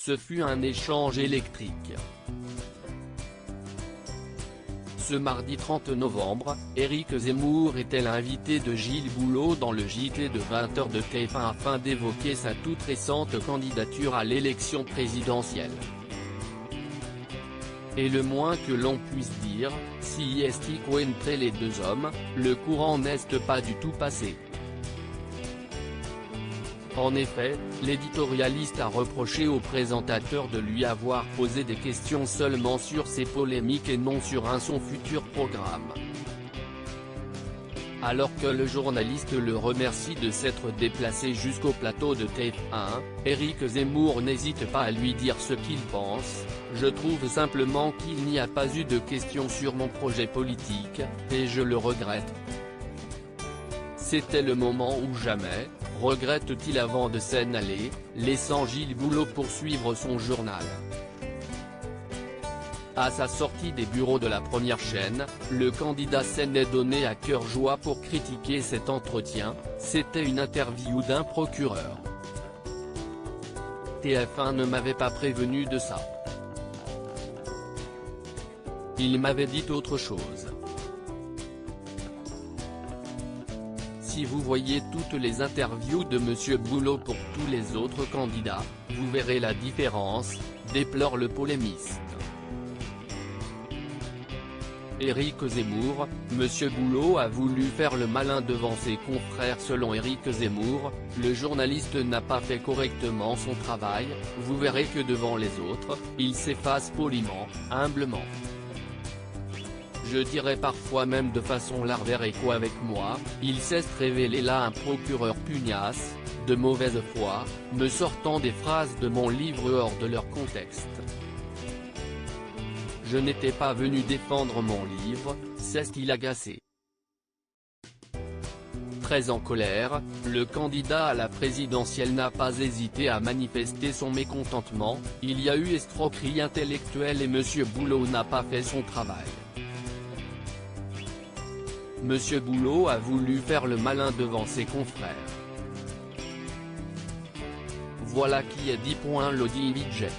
Ce fut un échange électrique. Ce mardi 30 novembre, Éric Zemmour était l'invité de Gilles Boulot dans le JT de 20h de TF1 afin d'évoquer sa toute récente candidature à l'élection présidentielle. Et le moins que l'on puisse dire, si est entre les deux hommes, le courant n'est pas du tout passé. En effet, l'éditorialiste a reproché au présentateur de lui avoir posé des questions seulement sur ses polémiques et non sur son futur programme. Alors que le journaliste le remercie de s'être déplacé jusqu'au plateau de TF1, Éric Zemmour n'hésite pas à lui dire ce qu'il pense: « Je trouve simplement qu'il n'y a pas eu de questions sur mon projet politique, et je le regrette. C'était le moment ou jamais », regrette-t-il avant de s'en aller, laissant Gilles Boulot poursuivre son journal. À sa sortie des bureaux de la première chaîne, le candidat s'en est donné à cœur joie pour critiquer cet entretien. C'était une interview d'un procureur. TF1 ne m'avait pas prévenu de ça. Il m'avait dit autre chose. Si vous voyez toutes les interviews de Monsieur Boulot pour tous les autres candidats, vous verrez la différence, déplore le polémiste. Éric Zemmour: Monsieur Boulot a voulu faire le malin devant ses confrères. Selon Éric Zemmour, le journaliste n'a pas fait correctement son travail. Vous verrez que devant les autres, il s'efface poliment, humblement. Je dirais parfois même de façon larvaire et qu'avec moi, il s'est révélé là un procureur pugnace, de mauvaise foi, me sortant des phrases de mon livre hors de leur contexte. Je n'étais pas venu défendre mon livre, c'est ce qui l'agaçait. Très en colère, le candidat à la présidentielle n'a pas hésité à manifester son mécontentement. Il y a eu escroquerie intellectuelle et Monsieur Boulot n'a pas fait son travail. Monsieur Boulot a voulu faire le malin devant ses confrères. Voilà qui est dit. Lodi Widget.